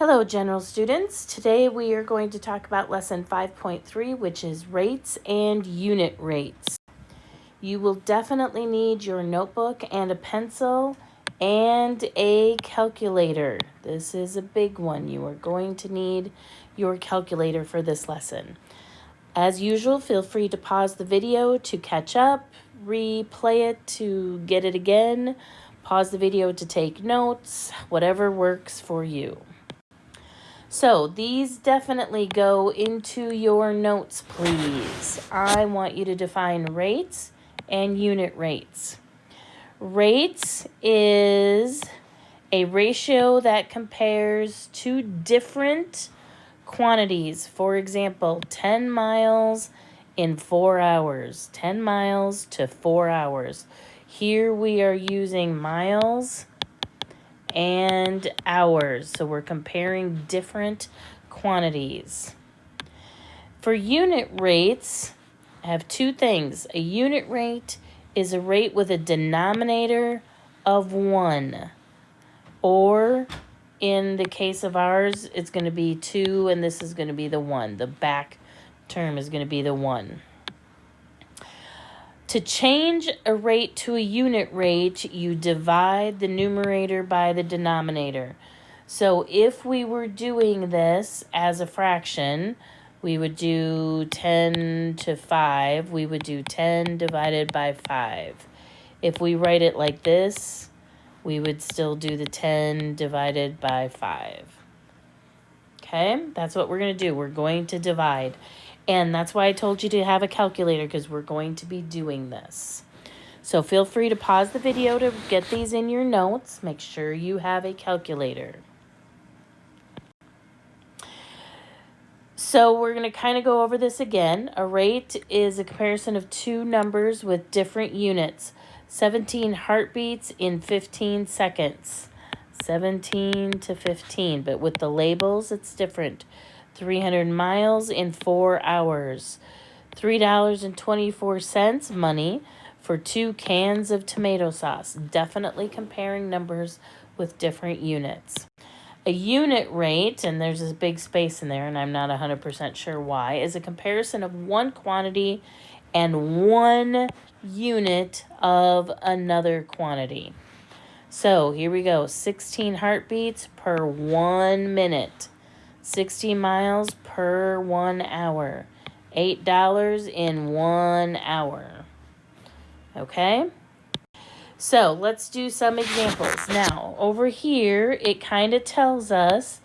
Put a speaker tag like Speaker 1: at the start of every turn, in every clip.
Speaker 1: Hello, general students. Today we are going to talk about lesson 5.3, which is rates and unit rates. You will definitely need your notebook and a pencil and a calculator. This is a big one. You are going to need your calculator for this lesson. As usual, feel free to pause the video to catch up, replay it to get it again, pause the video to take notes, whatever works for you. So these definitely go into your notes, please. I want you to define rates and unit rates. Rates is a ratio that compares two different quantities. For example, 10 miles in 4 hours. 10 miles to 4 hours. Here we are using miles and hours. So we're comparing different quantities. For unit rates, I have two things. A unit rate is a rate with a denominator of 1. Or in the case of ours, it's going to be 2 and this is going to be the 1. The back term is going to be the 1. To change a rate to a unit rate, you divide the numerator by the denominator. So if we were doing this as a fraction, we would do 10 to 5. We would do 10 divided by 5. If we write it like this, we would still do the 10 divided by 5. Okay, that's what we're going to do. We're going to divide. And that's why I told you to have a calculator, because we're going to be doing this. So feel free to pause the video to get these in your notes. Make sure you have a calculator. So we're going to kind of go over this again. A rate is a comparison of two numbers with different units. 17 heartbeats in 15 seconds. 17 to 15, but with the labels, it's different. 300 miles in 4 hours. $3.24 money for 2 cans of tomato sauce. Definitely comparing numbers with different units. A unit rate, and there's this big space in there, and I'm not 100% sure why, is a comparison of one quantity and one unit of another quantity. So here we go. 16 heartbeats per 1 minute. 60 miles per 1 hour. $8 in 1 hour. Okay? So let's do some examples. Now, over here, it kind of tells us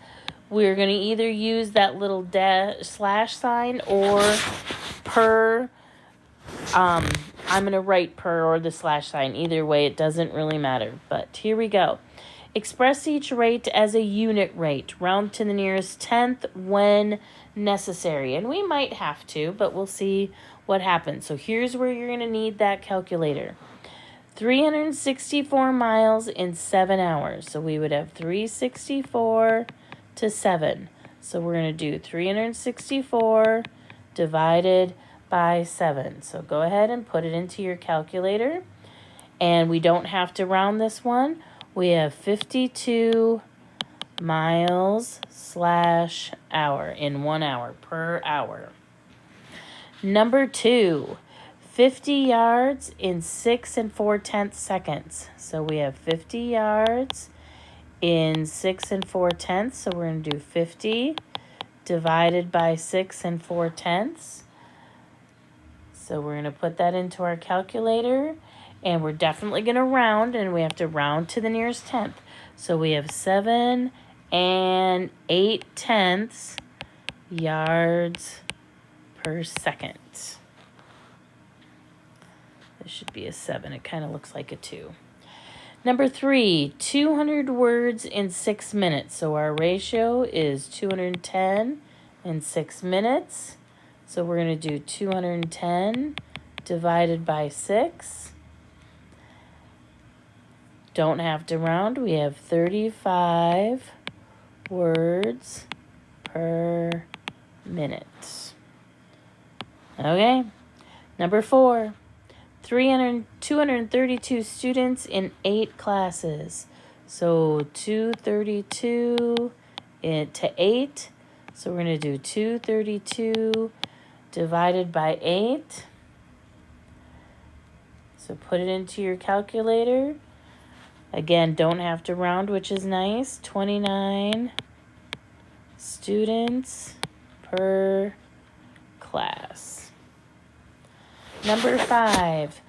Speaker 1: we're going to either use that little slash sign or per. I'm going to write per or the slash sign. Either way, it doesn't really matter. But here we go. Express each rate as a unit rate. Round to the nearest tenth when necessary. And we might have to, but we'll see what happens. So here's where you're going to need that calculator. 364 miles in 7 hours. So we would have 364 to 7. So we're going to do 364 divided by 7. So go ahead and put it into your calculator. And we don't have to round this one. We have 52 miles / hour in 1 hour per hour. Number 2, 50 yards in 6 4/10 seconds. So we have 50 yards in 6 4/10. So we're going to do 50 divided by 6 4/10. So we're going to put that into our calculator. And we're definitely going to round, and we have to round to the nearest tenth. So we have 7 8/10 yards per second. This should be a 7. It kind of looks like a 2. Number 3, 200 words in 6 minutes. So our ratio is 210 in 6 minutes. So we're going to do 210 divided by 6. Don't have to round. We have 35 words per minute. Okay. Number 4, 232 students in 8 classes. So 232 it to 8. So we're going to do 232 divided by 8. So put it into your calculator. Again, don't have to round, which is nice. 29 students per class. Number 5.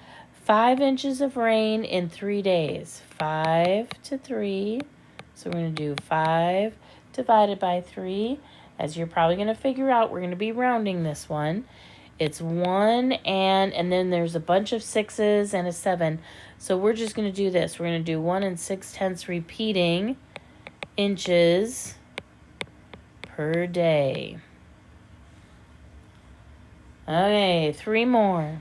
Speaker 1: 5 inches of rain in 3 days. 5 to 3. So we're going to do 5 divided by 3. As you're probably going to figure out, we're going to be rounding this one. It's 1 and then there's a bunch of 6s and a 7. So we're just going to do this. We're going to do 1 6/10 repeating inches per day. Okay, 3 more.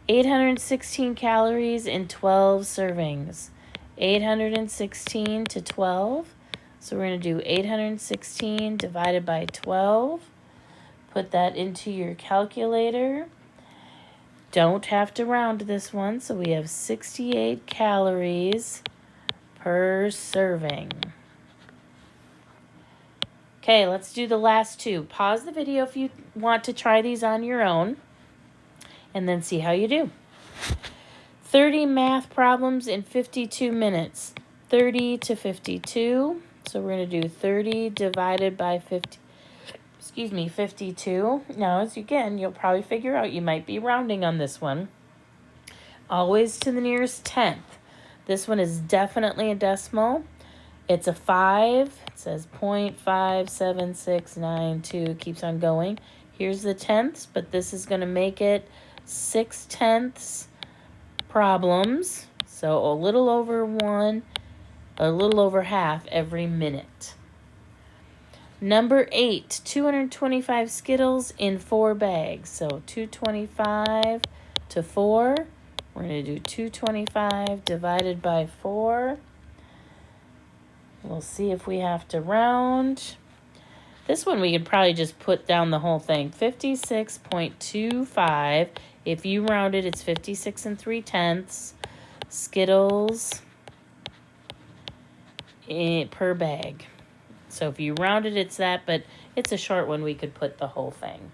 Speaker 1: 816 calories in 12 servings. 816 to 12. So we're going to do 816 divided by 12. Put that into your calculator. Don't have to round this one, so we have 68 calories per serving. Okay, let's do the last 2. Pause the video if you want to try these on your own, and then see how you do. 30 math problems in 52 minutes. 30 to 52. So we're going to do 30 divided by 52. Now, as again, you'll probably figure out you might be rounding on this one. Always to the nearest 10th. This one is definitely a decimal. It's a 5. It says 0.57692. Keeps on going. Here's the tenths, but this is going to make it 6/10 problems. So a little over 1, a little over half every minute. Number 8, 225 Skittles in 4 bags. So 225 to 4. We're going to do 225 divided by 4. We'll see if we have to round. This one we could probably just put down the whole thing. 56.25. If you round it, it's 56 3/10 Skittles per bag. So if you round it, it's that, but it's a short one. We could put the whole thing.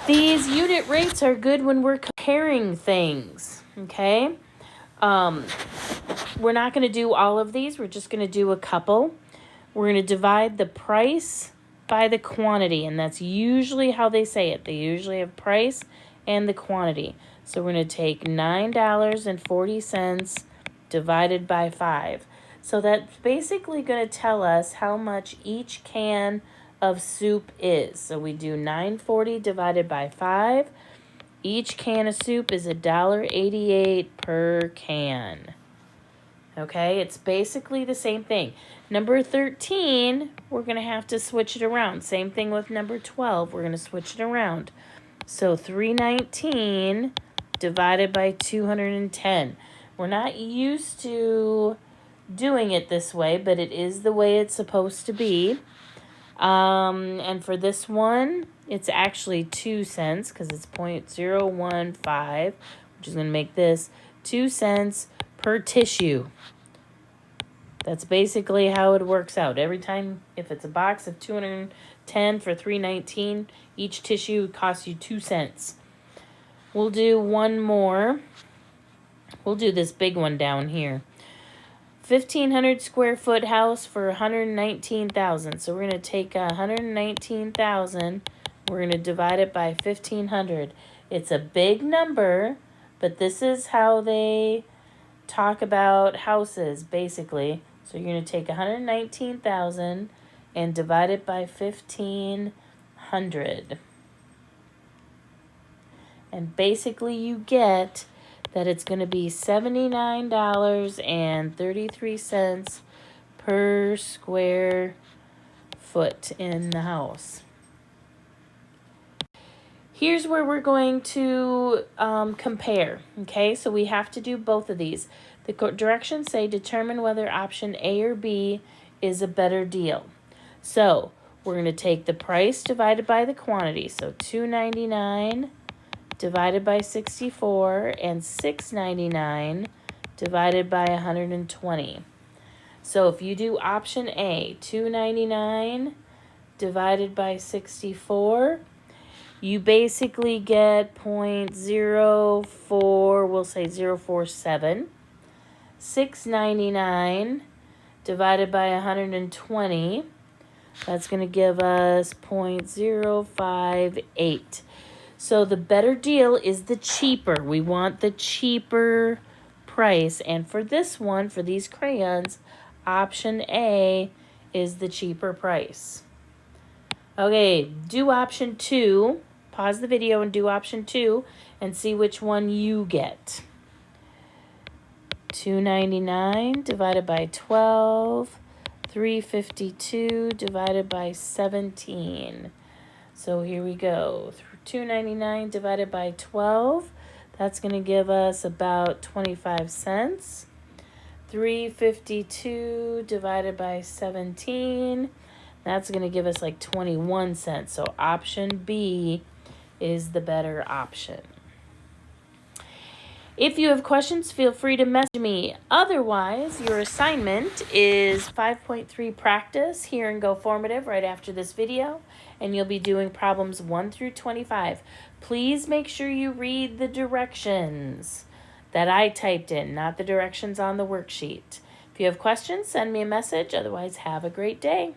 Speaker 1: These unit rates are good when we're comparing things, okay? We're not going to do all of these. We're just going to do a couple. We're going to divide the price by the quantity, and that's usually how they say it. They usually have price and the quantity. So we're going to take $9.40 divided by 5. So that's basically going to tell us how much each can of soup is. So we do $9.40 divided by 5. Each can of soup is $1.88 per can. Okay, it's basically the same thing. Number 13, we're going to have to switch it around. Same thing with number 12. We're going to switch it around. So $3.19 divided by 210. We're not used to doing it this way, but it is the way it's supposed to be. And for this one, it's actually 2 cents because it's 0.015, which is going to make this 2 cents per tissue. That's basically how it works out. Every time, if it's a box of 210 for $3.19, each tissue costs you 2 cents. We'll do one more. We'll do this big one down here. 1,500 square foot house for $119,000. So we're going to take $119,000. We're going to divide it by 1,500. It's a big number, but this is how they talk about houses, basically. So you're going to take $119,000 and divide it by 1,500. And basically you get that it's going to be $79.33 per square foot in the house. Here's where we're going to compare, okay? So we have to do both of these. The directions say determine whether option A or B is a better deal. So we're going to take the price divided by the quantity. So $2.99 divided by 64 and $6.99 divided by 120. So if you do option A, $2.99 divided by 64, you basically get 0.04, we'll say 0.047. $6.99 divided by 120, that's going to give us 0.058. So the better deal is the cheaper. We want the cheaper price. And for this one, for these crayons, option A is the cheaper price. Okay, do option 2. Pause the video and do option 2 and see which one you get. $2.99 divided by 12, $3.52 divided by 17. So here we go. $2.99 divided by 12, that's going to give us about 25 cents. $3.52 divided by 17, that's going to give us like 21 cents. So option B is the better option. If you have questions, feel free to message me. Otherwise, your assignment is 5.3 practice here in GoFormative right after this video, and you'll be doing problems 1 through 25. Please make sure you read the directions that I typed in, not the directions on the worksheet. If you have questions, send me a message. Otherwise, have a great day.